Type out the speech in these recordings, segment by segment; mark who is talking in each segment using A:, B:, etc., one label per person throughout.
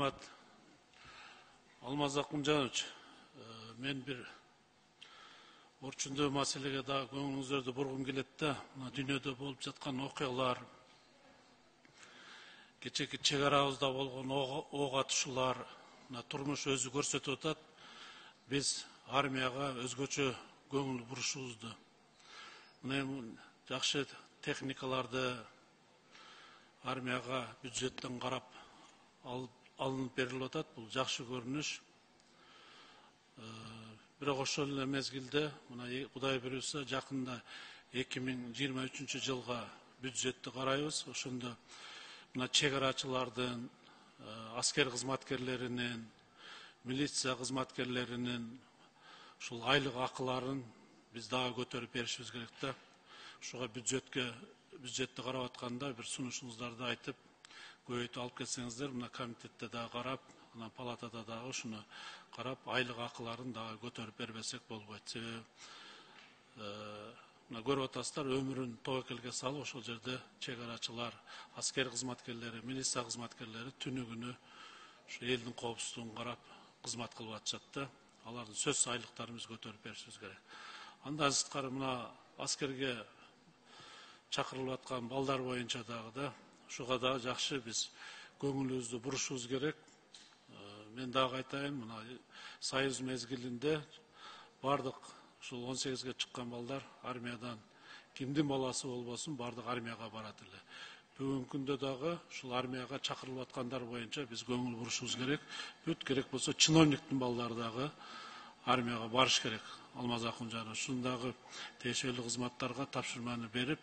A: рахмат. Алмаз Акунжанович, мен bir орчундуу маселеге да көңүлүңүздөрдү бургум келет да, дүйнөдө болуп жаткан окуялар, кечээки чек арабызда болгон ок атышуулар, турмуш өзү көрсөтүп атат. Биз армияга өзгөчө көңүл бурушубузду. Мына жакшы техникаларды армияга бюджеттен карап алынып берилип атат. Бул жакшы көрүнүш. Бирок ошол эле мезгилде мына Кудай буюрса жакында 2023 жылга бюджетти карайбыз. Ошондо мына чек арачылардын, аскер кызматкерлеринин, милиция кызматкерлеринин ушул айлык акыларын биз дагы көтөрүп беришибиз керек да. Ушуга бюджетти карап атканда бир сунушуңуздарды айтып, көбөйтүп алып кетсеңиздер, мына комитетте дагы карап, мына палатада дагы ушуну карап, айлык акыларын дагы көтөрүп бербесек болбойт. Себеби мына көрүп атасыздар, өмүрүн тобокелге салып, ошол жерде чек арачылар, аскер кызматкерлери, милиция кызматкерлери түнү күнү ушу элдин коопсуздугун карап кызмат кылып атышат да. Алардын сөзсүз айлыктарын биз көтөрүп беришибиз керек. Андан сырткары мына аскерге чакырылып аткан балдар боюнча дагы да, ушуга дагы жакшы биз көңүлүбүздү бурушубуз керек. Мен дагы айтайын, мына союз мезгилинде бардык ушул 18-ге чыккан балдар армиядан кимдин баласы болбосун бардык армияга барат эле. Бүгүнкү күндө дагы ушул армияга чакырылып аткандар боюнча биз көңүл бурушубуз керек. Бүт керек болсо чиновниктин балдары дагы армияга барыш керек. Алмаз Акунжанович, ушундагы тиешелүү кызматтарга тапшырманы берип,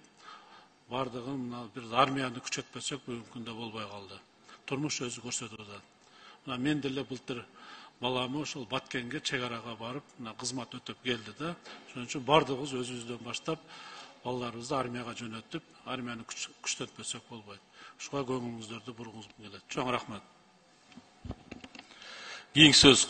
A: бардыгын мына бир армияны күчөтпөсөк бүгүнкү күндө болбой калды. Турмуш өзү көрсөтүп атат. Мына мен деле былтыр баламы ошол Баткенге чек арага барып, мына кызмат өтөп келди да. Ошон үчүн бардыгыбыз өзүбүздөн баштап балдарыбызды армияга жөнөтүп, армияны күчтөнтпөсөк болбойт. Ушуга көңүлүңүздөрдү бургуңуз келет. Чоң рахмат.
B: Кийинки сөз